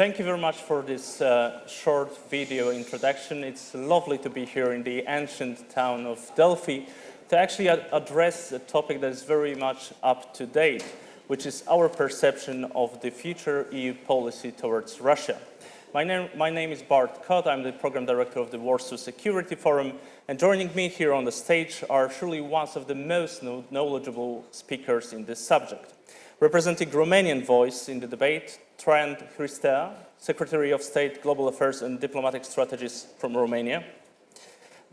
thank you very much for this short video introduction. It's lovely to be here in the ancient town of Delphi to actually address a topic that is very much up to date, which is our perception of the future EU policy towards Russia. My name is Bart Kot. I'm the program director of the Warsaw Security Forum, and joining me here on the stage are surely one of the most knowledgeable speakers in this subject. Representing Romanian voice in the debate, Traian Hristea, Secretary of State, Global Affairs and Diplomatic Strategies from Romania.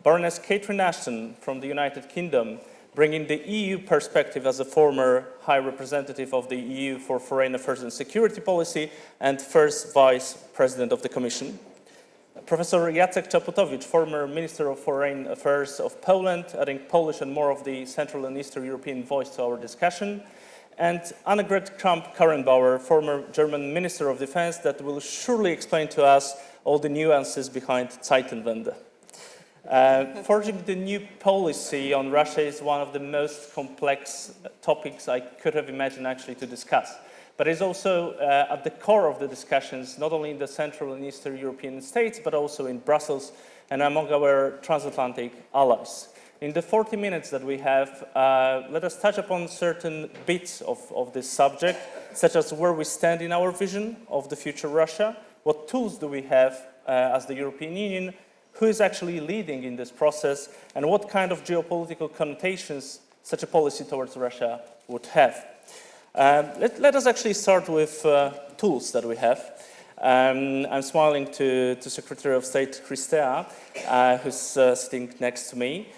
Baroness Catherine Ashton from the United Kingdom, bringing the EU perspective as a former High Representative of the EU for Foreign Affairs and Security Policy and first Vice President of the Commission. Professor Jacek Czaputowicz, former Minister of Foreign Affairs of Poland, adding Polish and more of the Central and Eastern European voice to our discussion. And Annegret Kramp-Karrenbauer, former German Minister of Defense, that will surely explain to us all the nuances behind Zeitenwende. Forging the new policy on Russia is one of the most complex topics I could have imagined actually to discuss. But it's also at the core of the discussions, not only in the Central and Eastern European states, but also in Brussels and among our transatlantic allies. In the 40 minutes that we have, let us touch upon certain bits of this subject, such as where we stand in our vision of the future Russia, what tools do we have as the European Union, who is actually leading in this process, and what kind of geopolitical connotations such a policy towards Russia would have. Let us actually start with tools that we have. I'm smiling to Secretary of State Hristea, who's sitting next to me.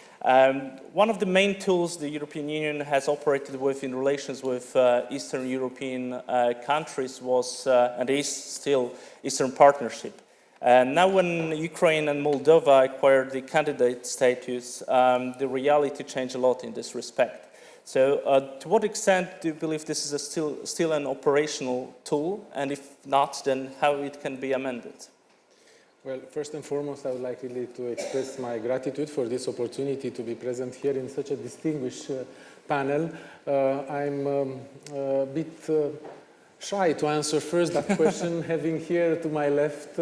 One of the main tools the European Union has operated with in relations with Eastern European countries was and is still Eastern Partnership. Now when Ukraine and Moldova acquired the candidate status, the reality changed a lot in this respect. So to what extent do you believe this is still an operational tool? And if not, then how it can be amended? Well, first and foremost, I would like really to express my gratitude for this opportunity to be present here in such a distinguished panel. I'm a bit shy to answer first that question, having here to my left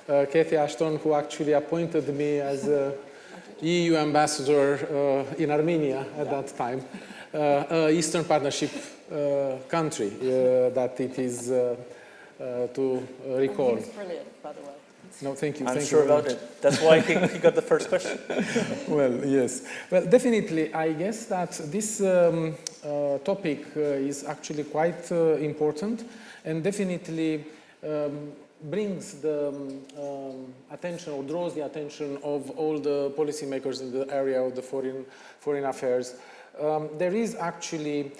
Cathy Ashton, who actually appointed me as EU ambassador in Armenia at that time, Eastern Partnership country that it is to recall. He's brilliant, by the way. No, thank you. I'm sure about it. That's why he got the first question. Well, yes. Well, definitely, I guess that this topic is actually quite important and definitely brings the attention or draws the attention of all the policymakers in the area of the foreign affairs. There is actually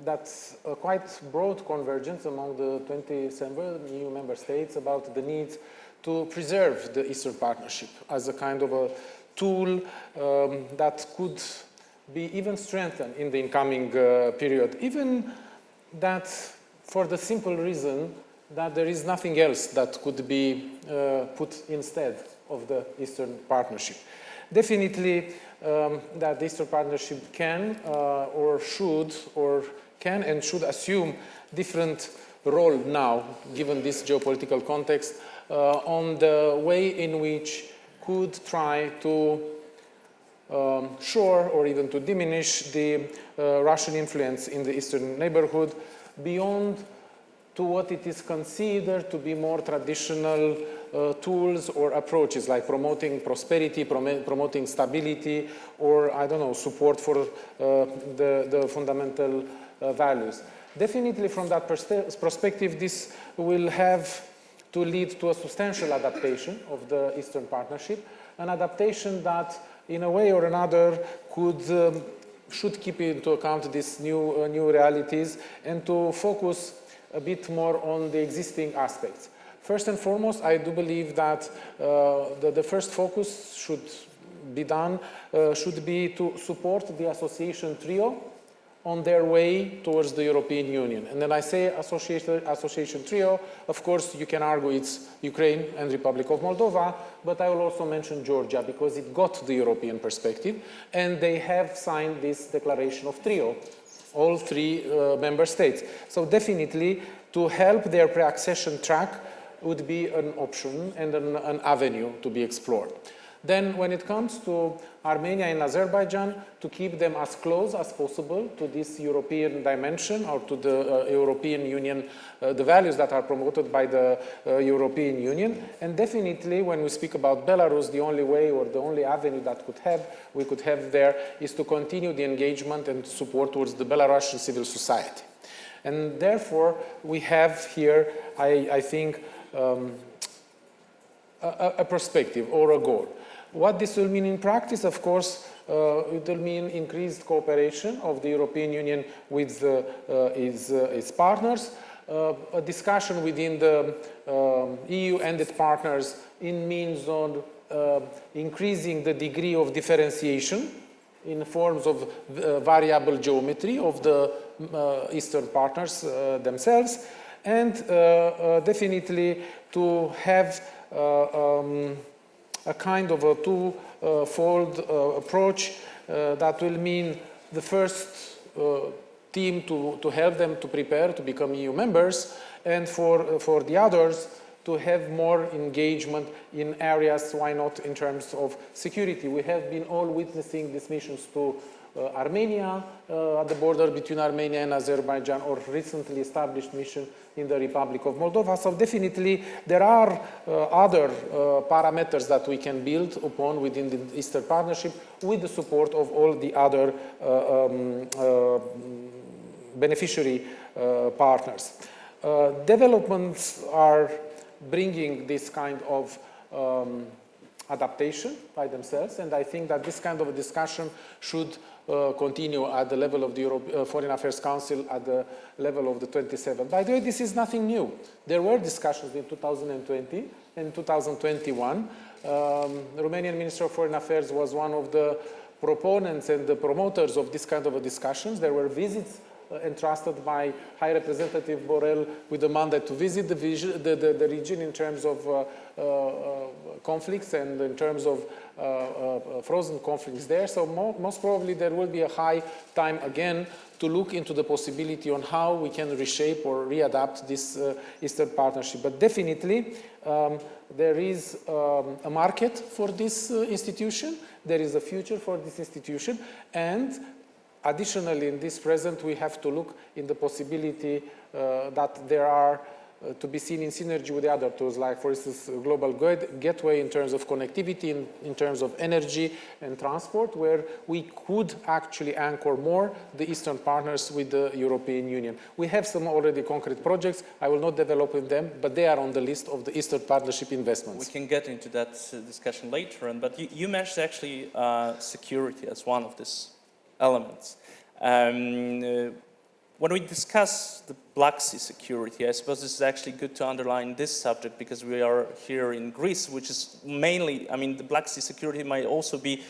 that's a quite broad convergence among the 27 EU member states about the need to preserve the Eastern Partnership as a kind of a tool that could be even strengthened in the incoming period. Even that for the simple reason that there is nothing else that could be put instead of the Eastern Partnership. Definitely that the Eastern Partnership can or can and should assume different role now, given this geopolitical context, on the way in which could try to shore or even to diminish the Russian influence in the eastern neighborhood beyond to what it is considered to be more traditional tools or approaches like promoting prosperity, promoting stability, or, I don't know, support for the fundamental values. Definitely from that perspective, this will have to lead to a substantial adaptation of the Eastern Partnership, an adaptation that, in a way or another, should keep into account these new realities and to focus a bit more on the existing aspects. First and foremost, I do believe that the first focus should be to support the association trio on their way towards the European Union. And then I say association trio, of course you can argue it's Ukraine and Republic of Moldova, but I will also mention Georgia because it got the European perspective and they have signed this declaration of trio, all three member states. So definitely to help their pre-accession track would be an option and an avenue to be explored. Then when it comes to Armenia and Azerbaijan, to keep them as close as possible to this European dimension or to the European Union, the values that are promoted by the European Union. And definitely when we speak about Belarus, the only way or the only avenue that we could have there is to continue the engagement and support towards the Belarusian civil society. And therefore, we have here, I think, a perspective or a goal. What this will mean in practice, of course, it will mean increased cooperation of the European Union with its partners, a discussion within the EU and its partners in means on increasing the degree of differentiation in forms of variable geometry of the Eastern partners themselves, and definitely to have a kind of a two-fold approach that will mean the first team to help them to prepare to become EU members, and for the others to have more engagement in areas, why not in terms of security. We have been all witnessing these missions to Armenia, at the border between Armenia and Azerbaijan, or recently established mission in the Republic of Moldova. So definitely there are other parameters that we can build upon within the Eastern Partnership with the support of all the other beneficiary partners. Developments are bringing this kind of adaptation by themselves, and I think that this kind of a discussion should continue at the level of the Foreign Affairs Council, at the level of the 27. By the way, this is nothing new. There were discussions in 2020 and 2021. The Romanian Minister of Foreign Affairs was one of the proponents and the promoters of this kind of a discussions. There were visits entrusted by High Representative Borrell with the mandate to visit the region in terms of conflicts and in terms of frozen conflicts there. So most probably there will be a high time again to look into the possibility on how we can reshape or readapt this Eastern Partnership. But definitely there is a market for this institution, there is a future for this institution, and additionally, in this present, we have to look in the possibility that there are to be seen in synergy with the other tools, like, for instance, Global Gateway in terms of connectivity, in terms of energy and transport, where we could actually anchor more the Eastern partners with the European Union. We have some already concrete projects. I will not develop in them, but they are on the list of the Eastern Partnership investments. We can get into that discussion later on, but you mentioned actually security as one of these elements. When we discuss the Black Sea security, I suppose this is actually good to underline this subject because we are here in Greece, which is mainly, I mean, the Black Sea security might also be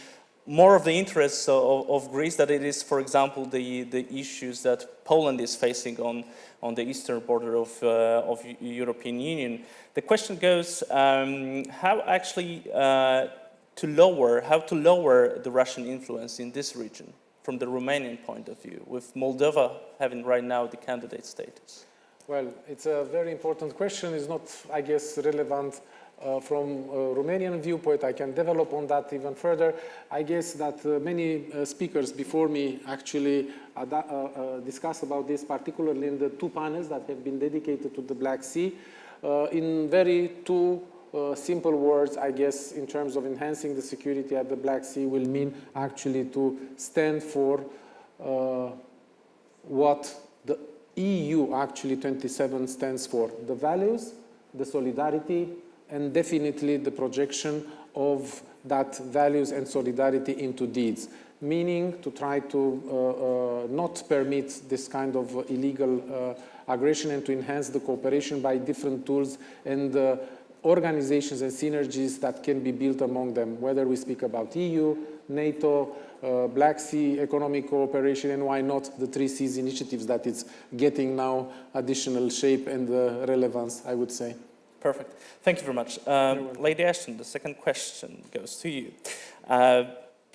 more of the interests of Greece than it is, for example, the issues that Poland is facing on the eastern border of European Union. The question goes, how actually to lower the Russian influence in this region from the Romanian point of view, with Moldova having right now the candidate status? Well, it's a very important question. It's not, I guess, relevant from a Romanian viewpoint. I can develop on that even further. I guess that many speakers before me actually discussed about this, particularly in the two panels that have been dedicated to the Black Sea, in very two simple words, I guess, in terms of enhancing the security at the Black Sea will mean actually to stand for what the EU actually 27 stands for, the values, the solidarity, and definitely the projection of that values and solidarity into deeds, meaning to try to not permit this kind of illegal aggression and to enhance the cooperation by different tools and organizations and synergies that can be built among them, whether we speak about EU, NATO, Black Sea economic cooperation, and why not the 3 Seas initiatives that it's getting now additional shape and relevance, I would say. Perfect. Thank you very much. Lady Ashton, the second question goes to you.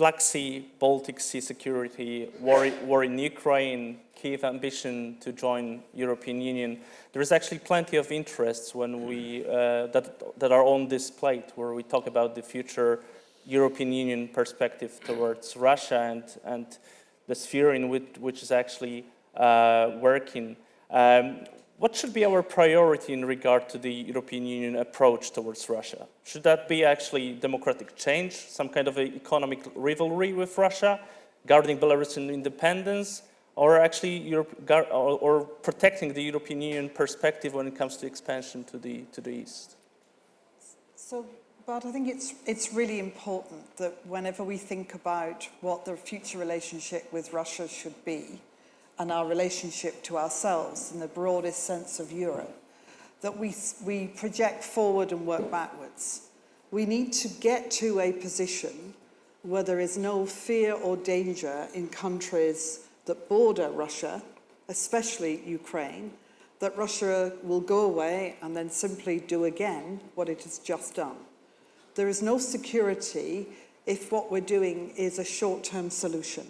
Black Sea, Baltic Sea security, war in Ukraine, Kyiv ambition to join European Union. There is actually plenty of interests when we that are on this plate, where we talk about the future European Union perspective towards Russia and the sphere in which is actually working. What should be our priority in regard to the European Union approach towards Russia? Should that be actually democratic change, some kind of economic rivalry with Russia, guarding Belarusian independence, or actually or protecting the European Union perspective when it comes to expansion to the east? So, Bart, I think it's really important that whenever we think about what the future relationship with Russia should be, and our relationship to ourselves in the broadest sense of Europe, that we project forward and work backwards. We need to get to a position where there is no fear or danger in countries that border Russia, especially Ukraine, that Russia will go away and then simply do again what it has just done. There is no security if what we're doing is a short-term solution.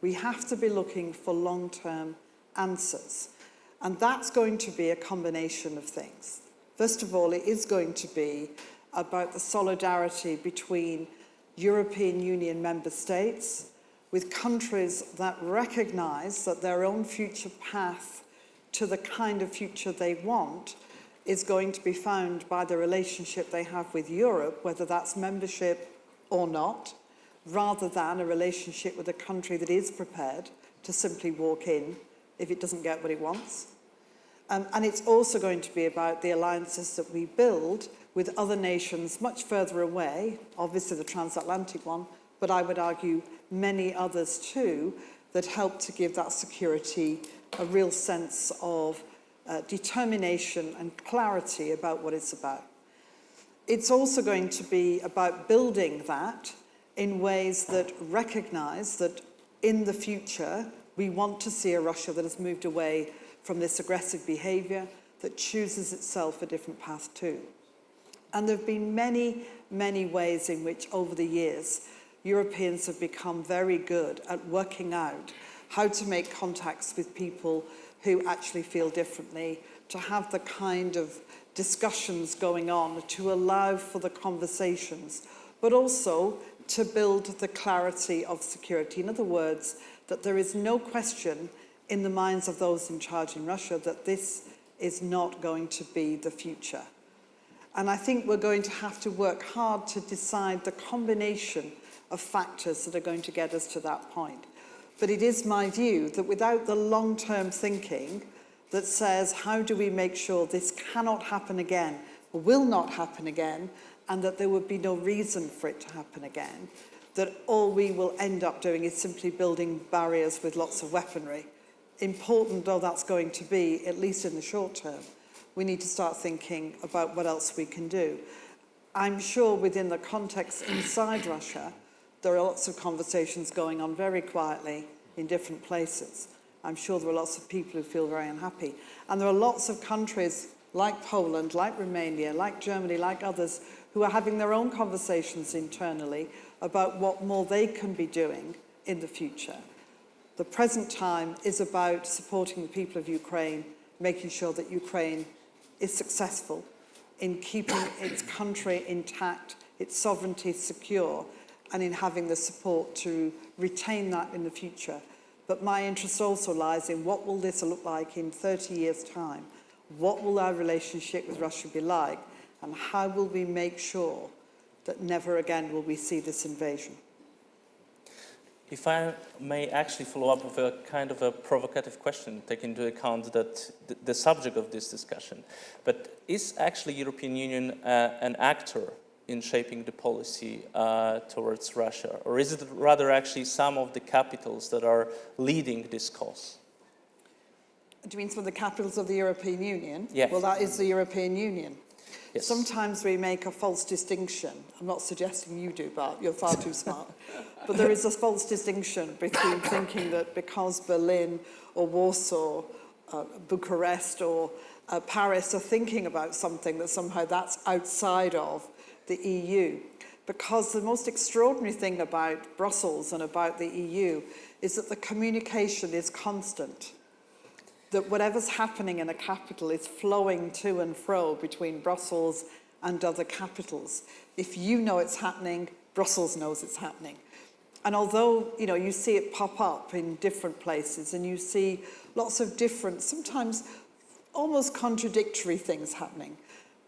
We have to be looking for long-term answers. And that's going to be a combination of things. First of all, it is going to be about the solidarity between European Union member states with countries that recognize that their own future path to the kind of future they want is going to be found by the relationship they have with Europe, whether that's membership or not, rather than a relationship with a country that is prepared to simply walk in if it doesn't get what it wants. And it's also going to be about the alliances that we build with other nations much further away, obviously the transatlantic one, but I would argue many others too, that help to give that security a real sense of determination and clarity about what it's about. It's also going to be about building that in ways that recognize that in the future, we want to see a Russia that has moved away from this aggressive behavior, that chooses itself a different path too. And there have been many, many ways in which over the years, Europeans have become very good at working out how to make contacts with people who actually feel differently, to have the kind of discussions going on, to allow for the conversations, but also to build the clarity of security. In other words, that there is no question in the minds of those in charge in Russia that this is not going to be the future. And I think we're going to have to work hard to decide the combination of factors that are going to get us to that point. But it is my view that without the long-term thinking that says, how do we make sure this cannot happen again, or will not happen again, and that there would be no reason for it to happen again, that all we will end up doing is simply building barriers with lots of weaponry. Important though that's going to be, at least in the short term, we need to start thinking about what else we can do. I'm sure within the context inside Russia, there are lots of conversations going on very quietly in different places. I'm sure there are lots of people who feel very unhappy. And there are lots of countries like Poland, like Romania, like Germany, like others, who are having their own conversations internally about what more they can be doing in the future. The present time is about supporting the people of Ukraine, making sure that Ukraine is successful in keeping its country intact, its sovereignty secure, and in having the support to retain that in the future. But my interest also lies in what will this look like in 30 years' time? What will our relationship with Russia be like? And how will we make sure that never again will we see this invasion? If I may actually follow up with a kind of a provocative question, taking into account that the subject of this discussion, but is actually European Union an actor in shaping the policy towards Russia? Or is it rather actually some of the capitals that are leading this cause? Do you mean some of the capitals of the European Union? Yes. Well, that is the European Union. Yes. Sometimes we make a false distinction. I'm not suggesting you do, Bart, you're far too smart. But there is a false distinction between thinking that because Berlin or Warsaw, Bucharest or Paris are thinking about something, that somehow that's outside of the EU. Because the most extraordinary thing about Brussels and about the EU is that the communication is constant. That whatever's happening in a capital is flowing to and fro between Brussels and other capitals. If you know it's happening, Brussels knows it's happening. And although, you know, you see it pop up in different places and you see lots of different, sometimes almost contradictory things happening,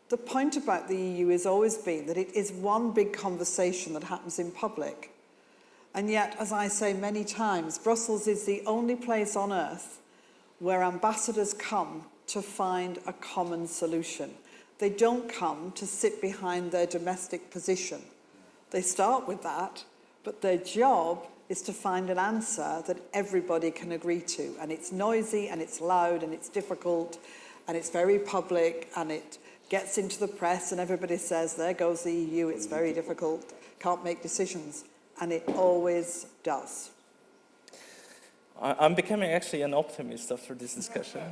the point about the EU has always been that it is one big conversation that happens in public. And yet, as I say many times, Brussels is the only place on earth where ambassadors come to find a common solution. They don't come to sit behind their domestic position. They start with that, but their job is to find an answer that everybody can agree to. And it's noisy, and it's loud, and it's difficult, and it's very public, and it gets into the press, and everybody says, there goes the EU, it's very difficult, can't make decisions. And it always does. I'm becoming actually an optimist after this discussion.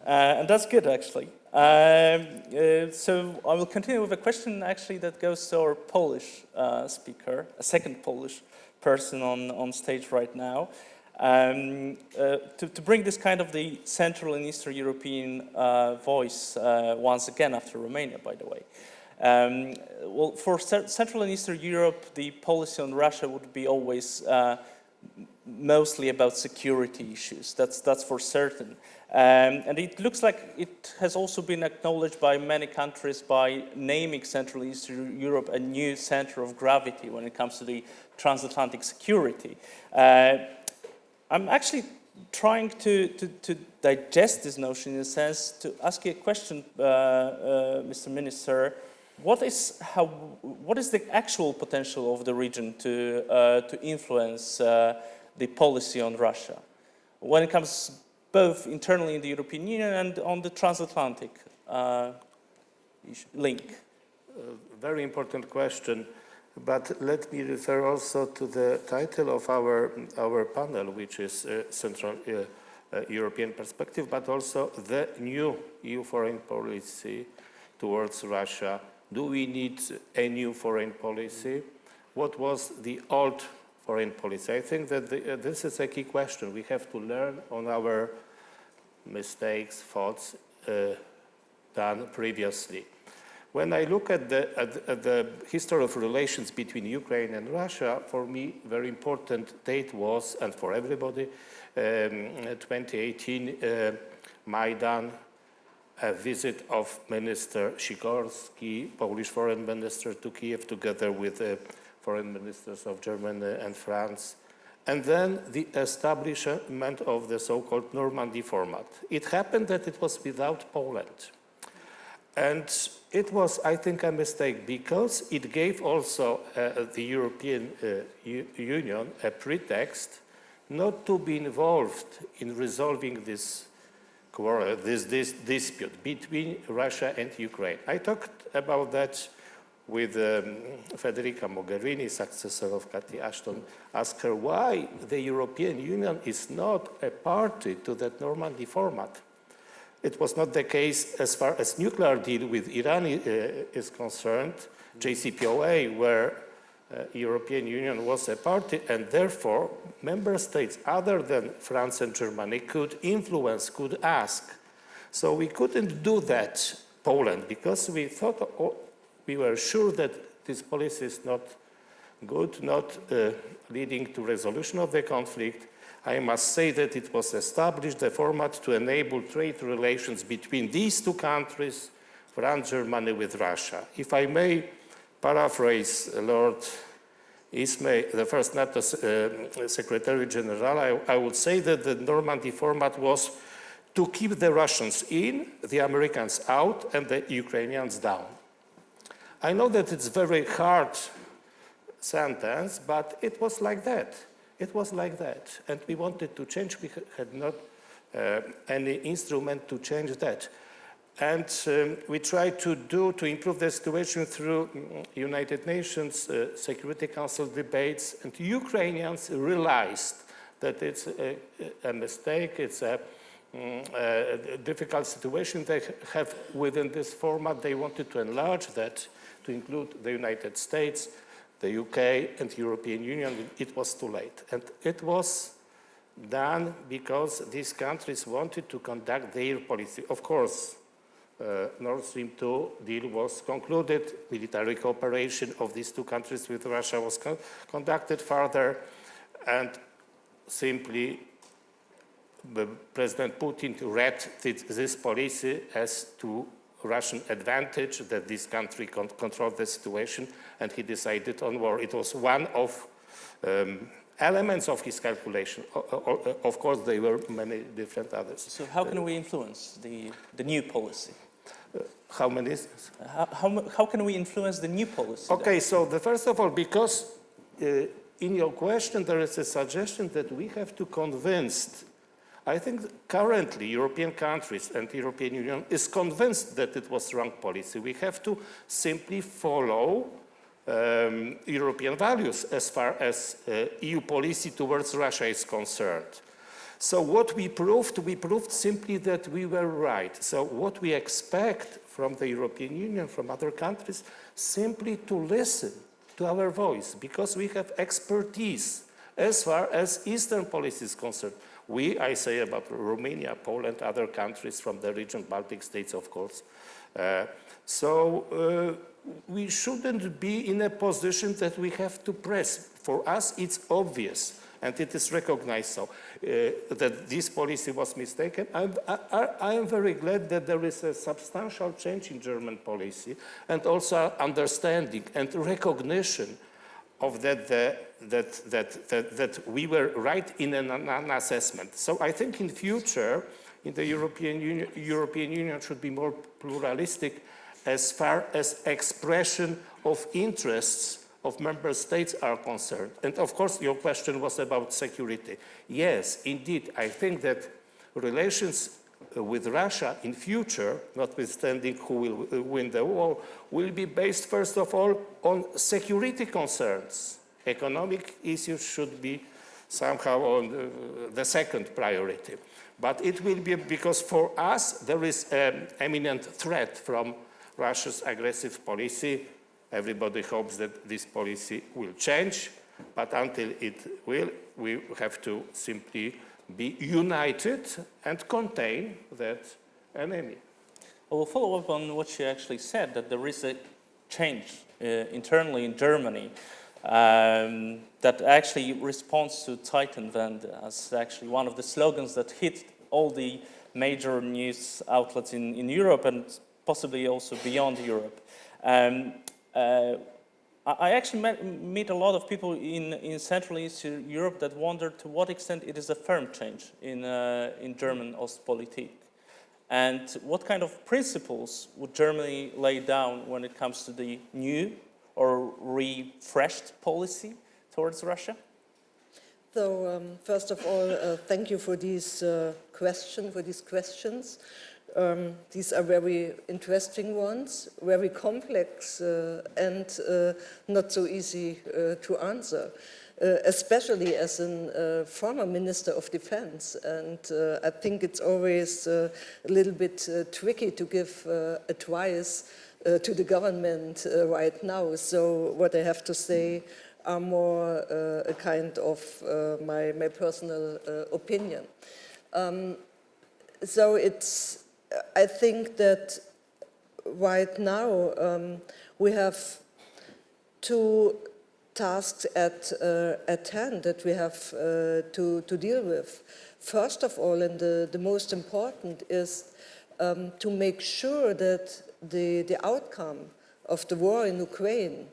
And that's good, actually. So I will continue with a question, actually, that goes to our Polish speaker, a second Polish person on stage right now, to bring this kind of the Central and Eastern European voice once again after Romania, by the way. Well, for Central and Eastern Europe, the policy on Russia would be always mostly about security issues. That's for certain. And it looks like it has also been acknowledged by many countries by naming Central and Eastern Europe a new center of gravity when it comes to the transatlantic security. I'm actually trying to digest this notion in a sense, to ask you a question, Mr. Minister. What is the actual potential of the region to influence the policy on Russia when it comes both internally in the European Union and on the transatlantic link? Very important question, but let me refer also to the title of our panel, which is Central European Perspective, but also the new EU foreign policy towards Russia. Do we need a new foreign policy? What was the old foreign policy? I think that this is a key question. We have to learn on our mistakes, faults done previously. When I look at the history of relations between Ukraine and Russia, for me, very important date was, and for everybody, 2018 Maidan, a visit of Minister Sikorski, Polish foreign minister, to Kiev, together with foreign ministers of Germany and France, and then the establishment of the so-called Normandy format. It happened that it was without Poland. And it was, I think, a mistake, because it gave also the European Union a pretext not to be involved in resolving this quarrel, this dispute between Russia and Ukraine. I talked about that with Federica Mogherini, successor of Cathy Ashton, asked her why the European Union is not a party to that Normandy format. It was not the case as far as nuclear deal with Iran is concerned, JCPOA, where European Union was a party, and therefore member states other than France and Germany could influence, could ask. So we couldn't do that, Poland, because we thought, we were sure that this policy is not good, not leading to resolution of the conflict. I must say that it was established, the format, to enable trade relations between these two countries, France, Germany, with Russia. If I may paraphrase Lord Ismay, the first NATO Secretary General, I would say that the Normandy format was to keep the Russians in, the Americans out, and the Ukrainians down. I know that it's a very hard sentence, but it was like that. It was like that. And we wanted to change. We had not any instrument to change that. And we tried to improve the situation through United Nations Security Council debates. And Ukrainians realized that it's a mistake, it's a difficult situation they have within this format. They wanted to enlarge that to include the United States. the UK and European Union, it was too late. And it was done because these countries wanted to conduct their policy. Of course, Nord Stream 2 deal was concluded, military cooperation of these two countries with Russia was conducted further, and simply President Putin read this policy as to Russian advantage, that this country controlled the situation, and he decided on war. It was one of elements of his calculation. Of course, there were many different others. So how can we influence the new policy? How many? How can we influence the new policy? Okay, so first of all, because in your question there is a suggestion that we have to convince. I think currently European countries and the European Union is convinced that it was wrong policy. We have to simply follow European values as far as EU policy towards Russia is concerned. So what we proved simply that we were right. So what we expect from the European Union, from other countries, simply to listen to our voice, because we have expertise as far as Eastern policy is concerned. I say about Romania, Poland, other countries from the region, Baltic states, of course. We shouldn't be in a position that we have to press. For us, it's obvious, and it is recognized so, that this policy was mistaken. I am very glad that there is a substantial change in German policy, and also understanding and recognition of that we were right in an assessment. So I think in future, in the European Union should be more pluralistic as far as expression of interests of member states are concerned. And of course, your question was about security. Yes, indeed, I think that relations with Russia in future, notwithstanding who will win the war, will be based first of all on security concerns. Economic issues should be somehow on the second priority. But it will be because for us there is an imminent threat from Russia's aggressive policy. Everybody hopes that this policy will change, but until it will, we have to simply be united and contain that enemy. I will follow up on what you actually said, that there is a change internally in Germany that actually responds to Zeitenwende as actually one of the slogans that hit all the major news outlets in Europe and possibly also beyond Europe. I actually meet a lot of people in Central and Eastern Europe that wonder to what extent it is a firm change in German Ostpolitik. And what kind of principles would Germany lay down when it comes to the new or refreshed policy towards Russia? So, first of all, thank you for these questions. These are very interesting ones, very complex and not so easy to answer, especially as a former Minister of Defense. And I think it's always a little bit tricky to give advice to the government right now. So what I have to say are more a kind of my personal opinion. I think that right now we have two tasks at hand that we have to deal with. First of all, and the most important is to make sure that the outcome of the war in Ukraine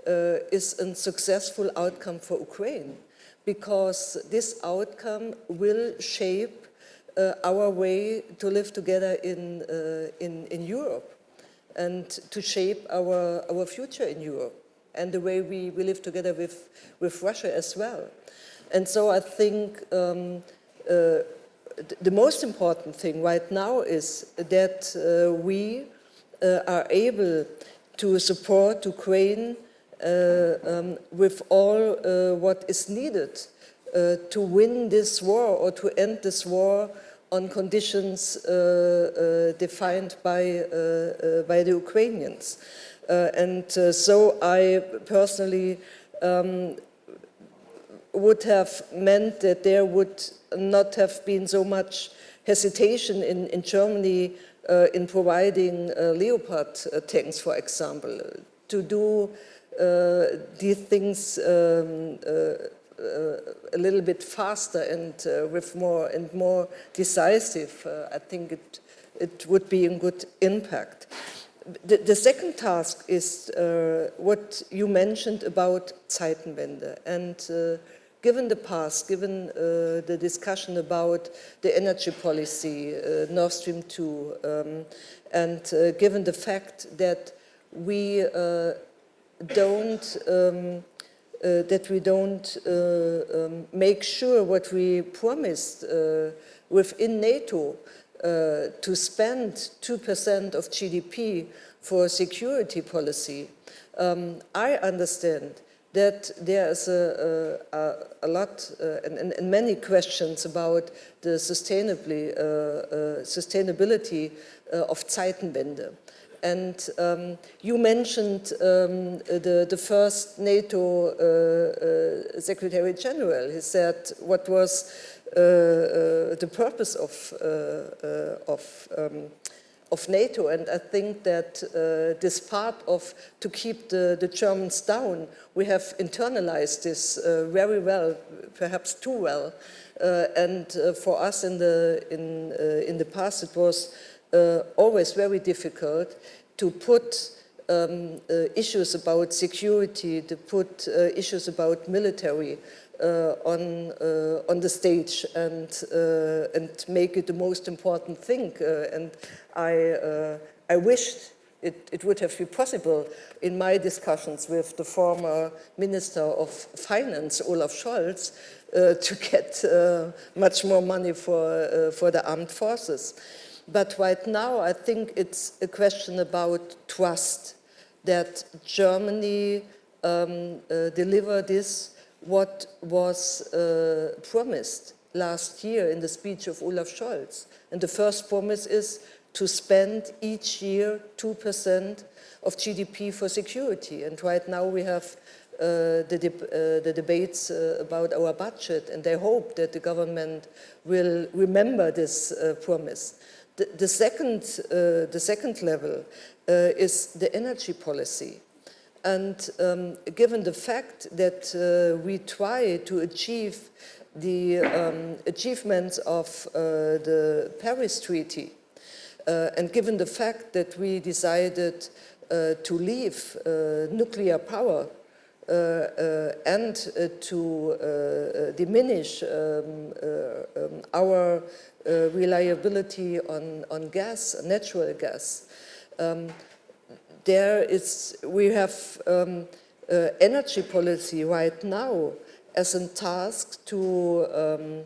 is a successful outcome for Ukraine, because this outcome will shape our way to live together in Europe and to shape our future in Europe and the way we live together with Russia as well. And so I think the most important thing right now is that we are able to support Ukraine with all what is needed to win this war or to end this war on conditions defined by the Ukrainians. So I personally would have meant that there would not have been so much hesitation in Germany in providing Leopard tanks, for example, to do these things a little bit faster and with more decisive. I think it would be a good impact. The second task is what you mentioned about Zeitenwende. And given the past, given the discussion about the energy policy, Nord Stream 2, and given the fact that we don't make sure what we promised within NATO to spend 2% of GDP for security policy. I understand that there is a lot and many questions about the sustainability of Zeitenwende. And you mentioned the first NATO Secretary General. He said what was the purpose of NATO, and I think that this part of to keep the Germans down, we have internalized this very well, perhaps too well, and for us in the past it was always very difficult to put issues about security, to put issues about military on the stage and make it the most important thing. And I wished it would have been possible in my discussions with the former Minister of Finance, Olaf Scholz, to get much more money for the armed forces. But right now, I think it's a question about trust, that Germany deliver this, what was promised last year in the speech of Olaf Scholz. And the first promise is to spend each year 2% of GDP for security. And right now we have the debates about our budget, and I hope that the government will remember this promise. The second level is the energy policy. And given the fact that we try to achieve the achievements of the Paris Treaty, and given the fact that we decided to leave nuclear power and to diminish our reliability on gas, natural gas, we have energy policy right now as a task to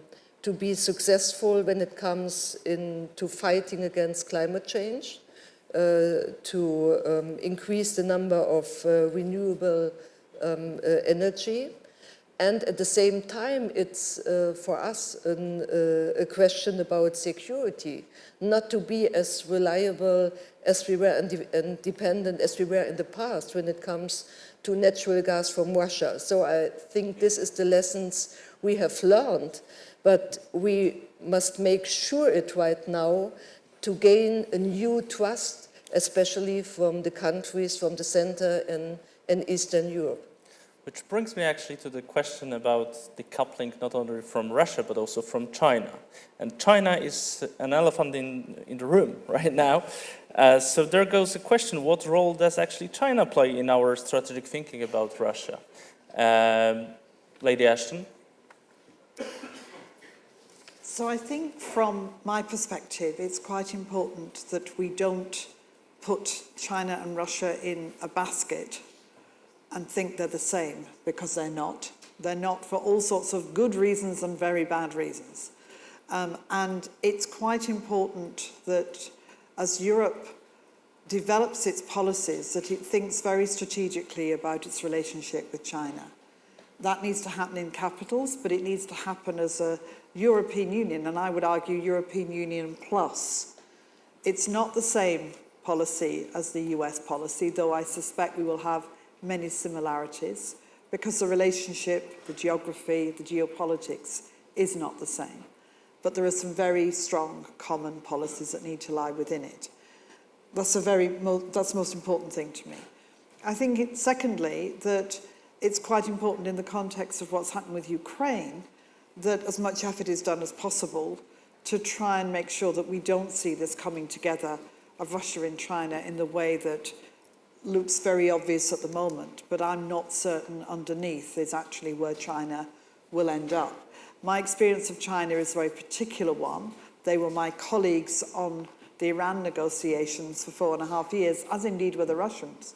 be successful when it comes into fighting against climate change, to increase the number of renewable energy. And at the same time, it's for us a question about security, not to be as reliable as we were and dependent as we were in the past when it comes to natural gas from Russia. So I think this is the lessons we have learned, but we must make sure it right now to gain a new trust, especially from the countries from the center and Eastern Europe. Which brings me actually to the question about decoupling not only from Russia, but also from China. And China is an elephant in the room right now. So there goes the question, what role does actually China play in our strategic thinking about Russia? Lady Ashton? So I think from my perspective, it's quite important that we don't put China and Russia in a basket and think they're the same, because they're not. They're not for all sorts of good reasons and very bad reasons. And it's quite important that as Europe develops its policies, that it thinks very strategically about its relationship with China. That needs to happen in capitals, but it needs to happen as a European Union, and I would argue European Union plus. It's not the same policy as the US policy, though I suspect we will have many similarities because the relationship, the geography, the geopolitics is not the same. But there are some very strong common policies that need to lie within it. That's the most important thing to me. I think, secondly, that it's quite important in the context of what's happened with Ukraine that as much effort is done as possible to try and make sure that we don't see this coming together of Russia and China in the way that looks very obvious at the moment, but I'm not certain underneath is actually where China will end up. My experience of China is a very particular one. They were my colleagues on the Iran negotiations for 4.5 years, as indeed were the Russians.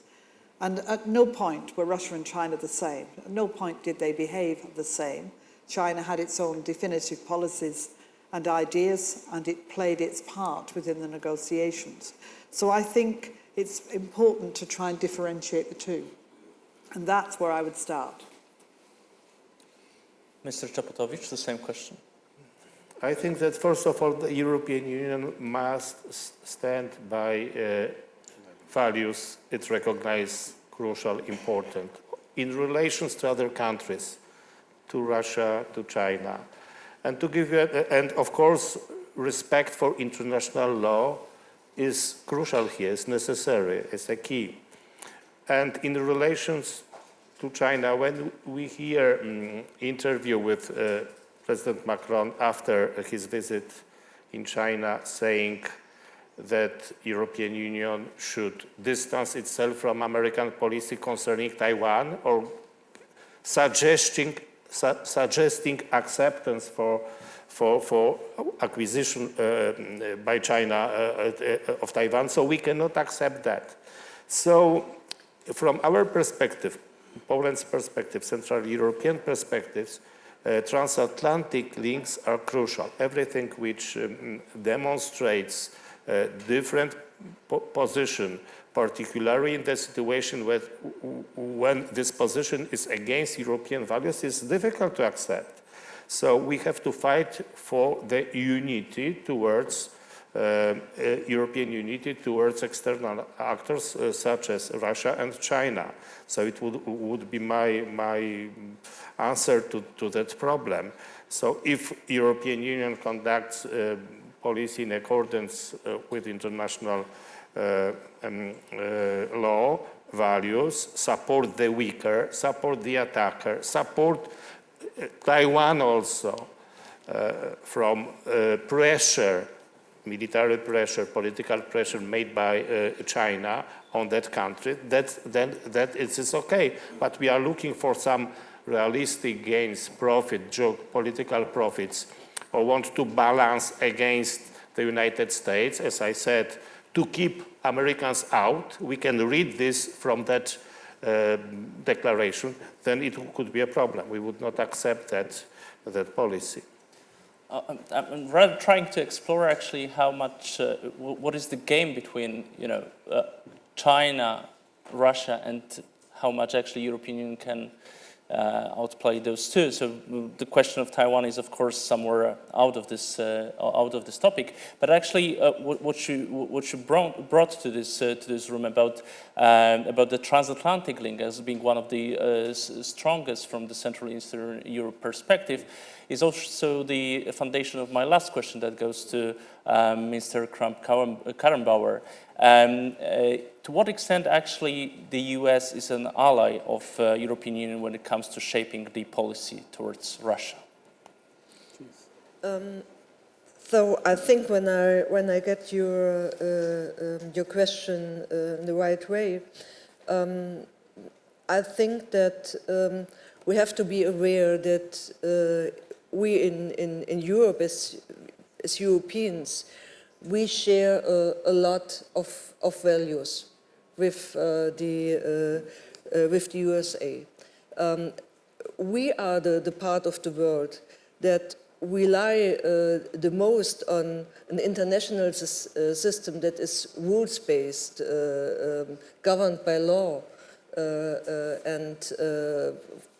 And at no point were Russia and China the same. At no point did they behave the same. China had its own definitive policies and ideas, and it played its part within the negotiations. So I think it's important to try and differentiate the two. And that's where I would start. Mr. Czaputowicz, the same question. I think that first of all, the European Union must stand by values it recognizes crucial, important in relations to other countries, to Russia, to China. And to give you, and of course, respect for international law is crucial here, is necessary, is a key. And in relations to China, when we hear interview with President Macron after his visit in China saying that European Union should distance itself from American policy concerning Taiwan, or suggesting acceptance for acquisition by China of Taiwan, so we cannot accept that. So from our perspective, Poland's perspective, Central European perspectives, transatlantic links are crucial. Everything which demonstrates different position, particularly in the situation when this position is against European values, is difficult to accept. So we have to fight for the unity towards European unity towards external actors such as Russia and China. So it would be my answer to that problem. So if European Union conducts policy in accordance with international law, values, support the weaker, support the attacker, support Taiwan also from pressure, military pressure, political pressure made by China on that country, that it is okay. But we are looking for some realistic gains, political profits, or want to balance against the United States, as I said, to keep Americans out. We can read this from that declaration, then it could be a problem. We would not accept that policy. I'm rather trying to explore actually how much, what is the game between, China, Russia, and how much actually European Union can outplay those two. So the question of Taiwan is, of course, somewhere out of this topic. But actually, what you brought to this room about the transatlantic link as being one of the strongest from the Central Eastern Europe perspective is also the foundation of my last question that goes to Mr. Kramp-Karrenbauer. To what extent actually the US is an ally of European Union when it comes to shaping the policy towards Russia? So I think when I get your question in the right way, I think that we have to be aware that we in Europe as Europeans, we share a lot of values with the USA. We are the part of the world that rely the most on an international system that is rules-based, governed by law, and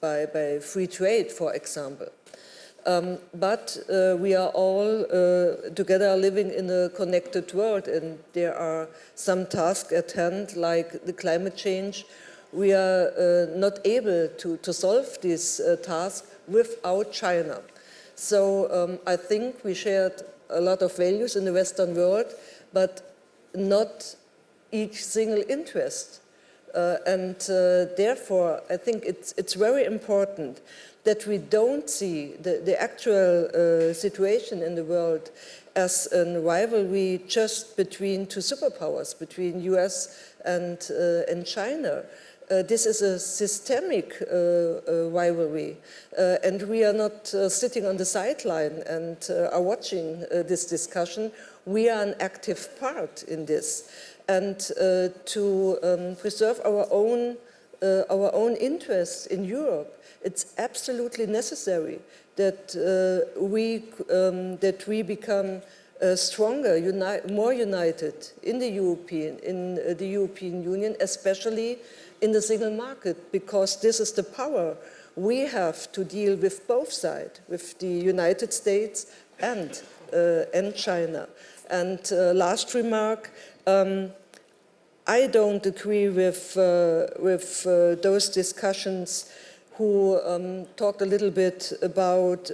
by free trade, for example. But we are all together living in a connected world, and there are some tasks at hand, like the climate change. We are not able to solve this task without China. So I think we shared a lot of values in the Western world, but not each single interest. And therefore, I think it's very important that we don't see the actual situation in the world as a rivalry just between two superpowers, between US and China. This is a systemic rivalry, and we are not sitting on the sideline and are watching this discussion. We are an active part in this. And to preserve our own interests in Europe, it's absolutely necessary that we become stronger, more united in the European Union, especially in the single market, because this is the power we have to deal with both sides, with the United States and China. And last remark. I don't agree with those discussions who talked a little bit about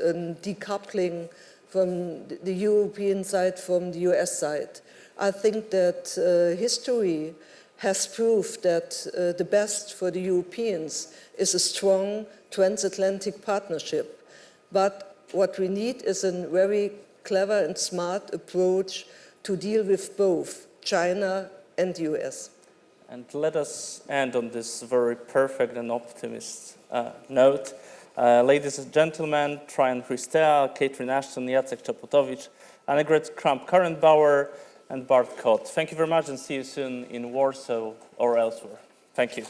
decoupling from the European side from the US side. I think that history has proved that the best for the Europeans is a strong transatlantic partnership. But what we need is a very clever and smart approach to deal with both China and the US. And let us end on this very perfect and optimist note. Ladies and gentlemen, Traian Christea, Catherine Ashton, Jacek Czaputowicz, Annegret Kramp-Karrenbauer, and Bart Kot. Thank you very much, and see you soon in Warsaw or elsewhere. Thank you.